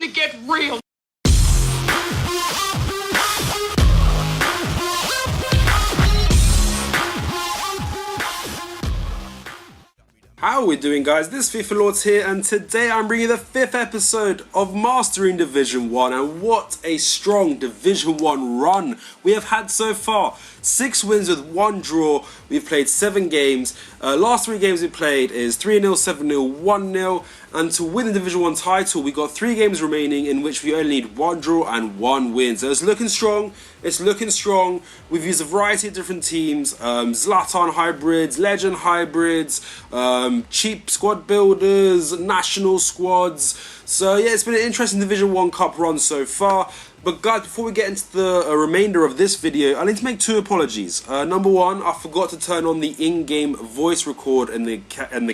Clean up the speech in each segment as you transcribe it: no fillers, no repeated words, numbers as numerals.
to get real. How are we doing, guys? This is FIFA Lords here, and today I'm bringing you the 5th episode of Mastering Division 1, and what a strong Division 1 run we have had so far. 6 wins with 1 draw. We've played 7 games. Last 3 games we played is 3-0, 7-0, 1-0, and to win the Division 1 title, we got 3 games remaining in which we only need 1 draw and 1 win. So it's looking strong. It's looking strong. We've used a variety of different teams, Zlatan hybrids, Legend hybrids, cheap squad builders, national squads. So yeah, it's been an interesting Division 1 Cup run so far. But guys, before we get into the remainder of this video, I need to make 2 apologies. Number 1, I forgot to turn on the in-game voice record in the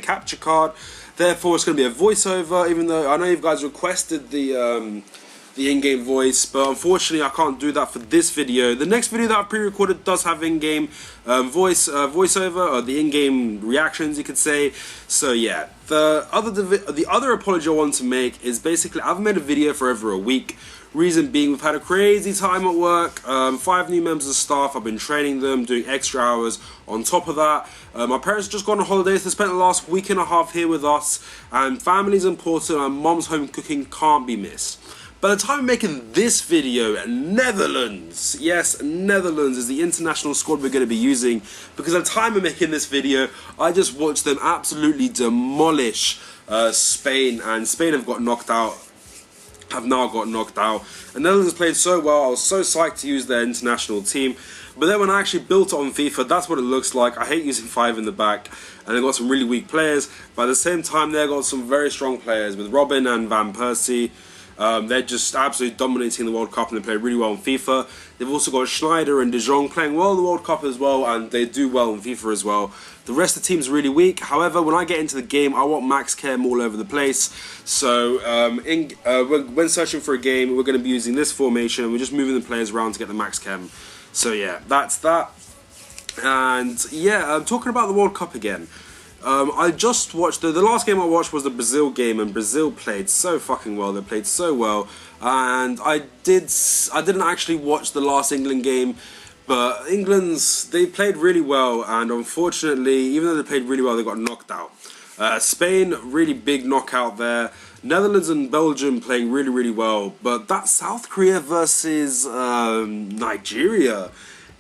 capture card. Therefore, it's going to be a voiceover, even though I know you guys requested the in-game voice, but unfortunately I can't do that for this video. The next video that I pre-recorded does have in-game voiceover, or the in-game reactions, you could say. So yeah, the other apology I want to make is basically I haven't made a video for over a week. Reason being, we've had a crazy time at work. 5 new members of staff. I've been training them, doing extra hours on top of that. My parents just gone on holidays. They spent the last week and a half here with us, and family's important, and mom's home cooking can't be missed. By the time I'm making this video, Netherlands, yes, Netherlands is the international squad we're going to be using, because at the time of making this video, I just watched them absolutely demolish Spain, and Spain have now got knocked out. And Netherlands played so well. I was so psyched to use their international team. But then when I actually built it on FIFA, that's what it looks like. I hate using 5 in the back, and they got some really weak players. But at the same time, they got some very strong players with Robin and Van Persie. They're just absolutely dominating the World Cup, and they play really well in FIFA. They've also got Schneider and De Jong playing well in the World Cup as well, and they do well in FIFA as well. The rest of the team's really weak. However, when I get into the game, I want max chem all over the place. So when searching for a game, we're going to be using this formation. We're just moving the players around to get the max chem. So yeah, that's that. And yeah, I'm talking about the World Cup again. I just watched, the last game I watched was the Brazil game, and Brazil played so fucking well. They played so well, and I didn't actually watch the last England game, but they played really well, and unfortunately, even though they played really well, they got knocked out. Spain, really big knockout there. Netherlands and Belgium playing really, really well, but that South Korea versus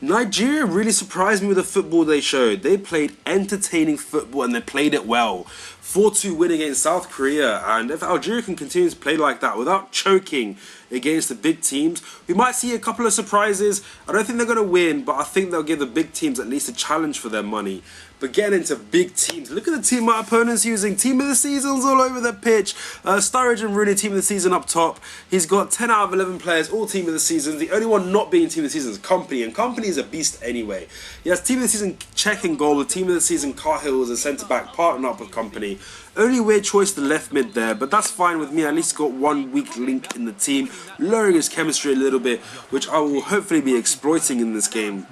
Nigeria really surprised me with the football they showed. They played entertaining football, and they played it well. 4-2 win against South Korea, and if Algeria can continue to play like that without choking against the big teams, we might see a couple of surprises. I don't think they're going to win, but I think they'll give the big teams at least a challenge for their money. But getting into big teams, look at the team my opponent's using. Team of the seasons all over the pitch. Sturridge and Rooney, team of the season up top. He's got 10 out of 11 players, all team of the season. The only one not being team of the season is Company, and Company is a beast anyway. He has team of the season Czech in goal, the team of the season Cahill as a centre-back, partner up with Company. Only weird choice the left mid there, but that's fine with me. At least got one weak link in the team, lowering his chemistry a little bit, which I will hopefully be exploiting in this game.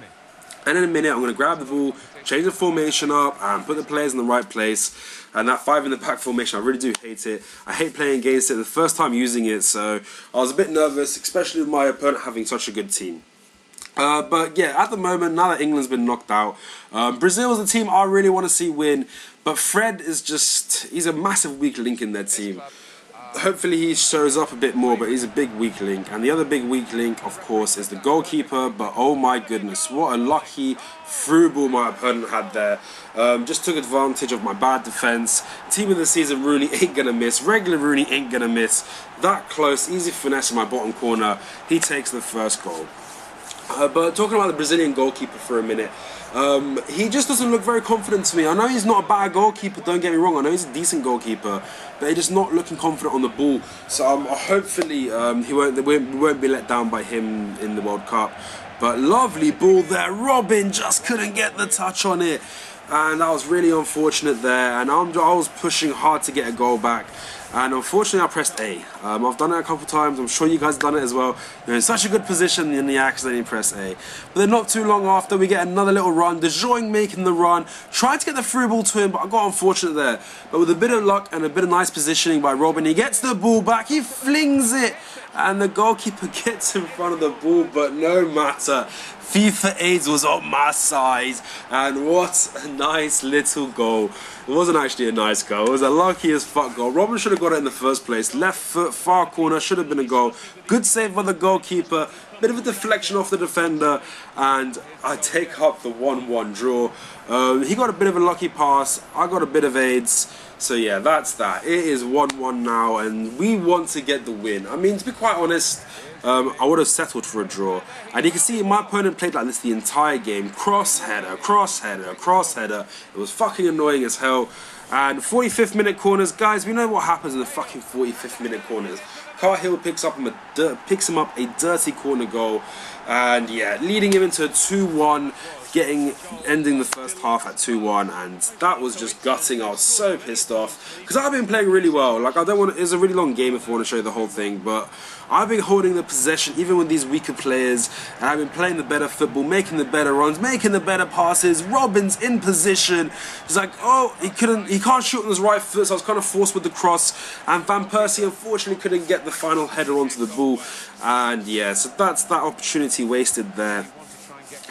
And in a minute, I'm going to grab the ball, change the formation up, and put the players in the right place. And that 5 in the back formation, I really do hate it. I hate playing against it the first time using it, so I was a bit nervous, especially with my opponent having such a good team. But yeah, at the moment, now that England's been knocked out, Brazil is the team I really want to see win. But Fred is he's a massive weak link in their team. Hopefully he shows up a bit more, but he's a big weak link. And the other big weak link, of course, is the goalkeeper. But oh my goodness, what a lucky through ball my opponent had there. Just took advantage of my bad defense. Team of the season, Rooney ain't gonna miss. Regular Rooney ain't gonna miss. That close, easy finesse in my bottom corner. He takes the first goal. But talking about the Brazilian goalkeeper for a minute, he just doesn't look very confident to me. I know he's not a bad goalkeeper, don't get me wrong. I know he's a decent goalkeeper, but he's just not looking confident on the ball. So hopefully we won't be let down by him in the World Cup. But lovely ball there. Robin just couldn't get the touch on it, and that was really unfortunate there. And I was pushing hard to get a goal back. and unfortunately I pressed A. I've done it a couple times, I'm sure you guys have done it as well. You're in such a good position and you accidentally press A. But then not too long after, we get another little run, De Jong making the run, tried to get the through ball to him, but I got unfortunate there. But with a bit of luck and a bit of nice positioning by Robin, he gets the ball back, he flings it, and the goalkeeper gets in front of the ball, but no matter. FIFA AIDS was on my side, and what a nice little goal. It wasn't actually a nice goal, it was a lucky as fuck goal. Robin should have got it in the first place. Left foot, far corner, should have been a goal. Good save by the goalkeeper, bit of a deflection off the defender, and I take up the 1-1 draw. He got a bit of a lucky pass, I got a bit of AIDS. So yeah, that's that. It is 1-1 now, and we want to get the win. I mean, to be quite honest, I would have settled for a draw. And you can see my opponent played like this the entire game. Cross header, cross header, cross header. It was fucking annoying as hell. And 45th minute corners, guys, we know what happens in the fucking 45th minute corners. Cahill picks him up a dirty corner goal, and yeah, leading him into a 2-1, ending the first half at 2-1, and that was just gutting. I was so pissed off because I've been playing really well. Like, I don't want. It's a really long game if I want to show you the whole thing, but I've been holding the possession even with these weaker players, and I've been playing the better football, making the better runs, making the better passes. Robin's in position. He's like, oh, he can't shoot on his right foot, so I was kind of forced with the cross, and Van Persie unfortunately couldn't get the final header onto the ball, and yeah, so that's that opportunity wasted there.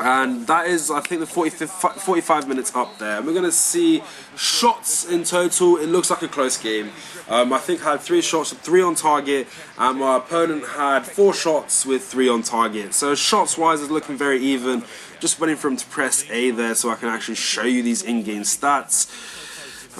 And that is, I think, the 45 minutes up there. And we're going to see shots in total. It looks like a close game. I think I had 3 shots, 3 on target, and my opponent had 4 shots with 3 on target. So shots-wise, it's looking very even. Just waiting for him to press A there so I can actually show you these in-game stats.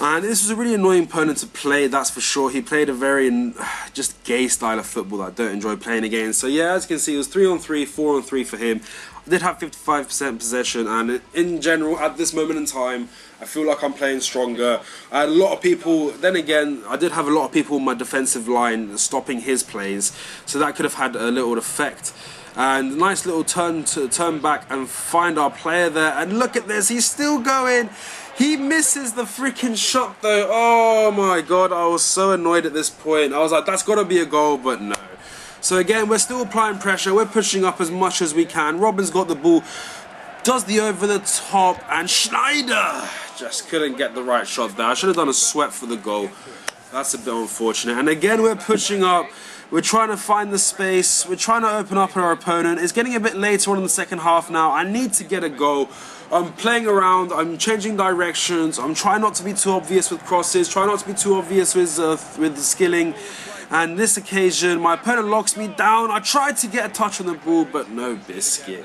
And this was a really annoying opponent to play, that's for sure. He played a very just gay style of football that I don't enjoy playing against. So yeah, as you can see, it was 3 on 3, 4 on 3 for him. I did have 55% possession, and in general, at this moment in time, I feel like I'm playing stronger. I had a lot of people, then again, I did have a lot of people in my defensive line stopping his plays, so that could have had a little effect. And nice little turn back and find our player there, and look at this, he's still going. He misses the freaking shot though. Oh my god, I was so annoyed at this point. I was like, that's got to be a goal, but no. So again, we're still applying pressure, we're pushing up as much as we can. Robin's got the ball, does the over the top, and Schneider just couldn't get the right shot there. I should have done a sweat for the goal. That's a bit unfortunate. And again, we're pushing up, we're trying to find the space, we're trying to open up our opponent. It's getting a bit later on in the second half now. I need to get a goal. I'm playing around, I'm changing directions, I'm trying not to be too obvious with crosses, trying not to be too obvious with the skilling. And this occasion, my opponent locks me down. I tried to get a touch on the ball, but no biscuit.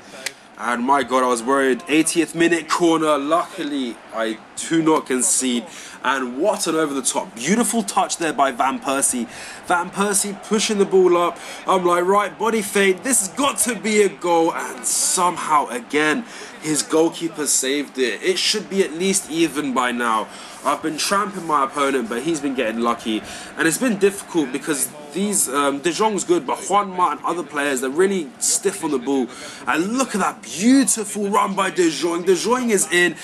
And my god, I was worried. 80th minute corner. Luckily, I do not concede. And what an over the top. Beautiful touch there by Van Persie. Van Persie pushing the ball up. I'm like, right, body feint. This has got to be a goal. And somehow, again, his goalkeeper saved it. It should be at least even by now. I've been tramping my opponent, but he's been getting lucky. And it's been difficult because these, De Jong's good, but Juanma and other players, they're really stiff on the ball. And look at that beautiful run by De Jong. De Jong is in.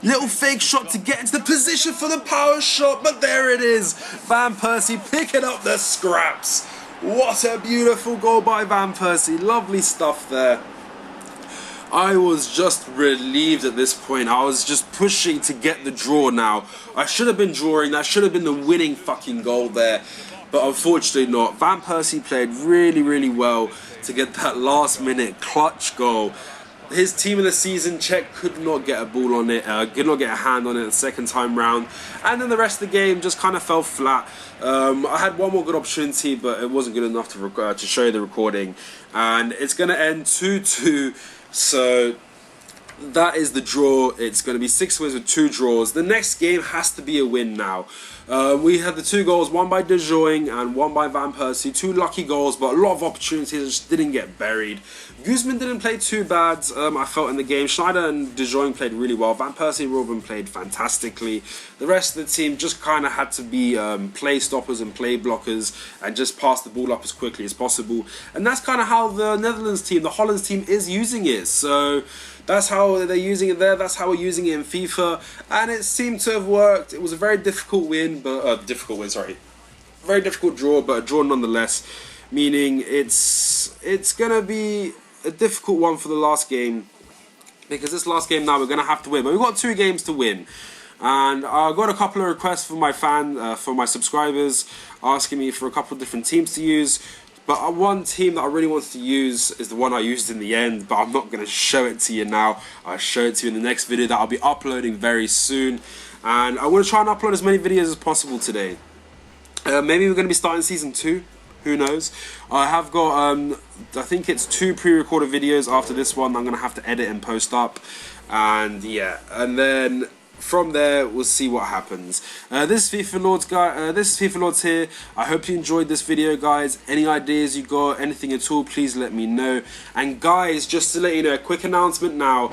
Little fake shot to get into the position for the power shot, but there it is. Van Persie picking up the scraps. What a beautiful goal by Van Persie. Lovely stuff there. I was just relieved at this point. I was just pushing to get the draw now. I should have been drawing. That should have been the winning fucking goal there. But unfortunately not. Van Persie played really, really well to get that last minute clutch goal. His team of the season, Czech, could not get a ball on it, could not get a hand on it the second time round. And then the rest of the game just kind of fell flat. I had one more good opportunity, but it wasn't good enough to show you the recording. And it's going to end 2-2. So that is the draw. It's going to be 6 wins with 2 draws. The next game has to be a win now. We had the 2 goals, one by De Jong and one by Van Persie. 2 lucky goals, but a lot of opportunities just didn't get buried. Guzman didn't play too bad, I felt, in the game. Schneider and De Jong played really well. Van Persie and Robin played fantastically. The rest of the team just kind of had to be play stoppers and play blockers and just pass the ball up as quickly as possible. And that's kind of how the Netherlands team, the Holland team, is using it. So that's how they're using it there. That's how we're using it in FIFA, and it seemed to have worked. It was a very difficult win, but difficult win. Sorry, very difficult draw, but a draw nonetheless, meaning it's gonna be a difficult one for the last game, because this last game now we're gonna have to win. But we've got 2 games to win, and I got a couple of requests from my subscribers, asking me for a couple of different teams to use. But one team that I really wanted to use is the one I used in the end, but I'm not going to show it to you now. I'll show it to you in the next video that I'll be uploading very soon. And I want to try and upload as many videos as possible today. Maybe we're going to be starting Season 2. Who knows? I have got, I think it's 2 pre-recorded videos after this one I'm going to have to edit and post up. And yeah, and then from there we'll see what happens. This is FIFA Lords guy. This is FIFA Lords here. I hope you enjoyed this video, guys. Any ideas you got, anything at all, please let me know. And guys, just to let you know, a quick announcement now.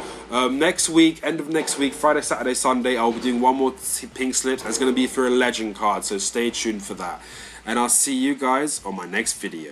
Next week, end of next week, Friday, Saturday, Sunday, I'll be doing one more pink slip. It's going to be for a legend card, so stay tuned for that. And I'll see you guys on my next video.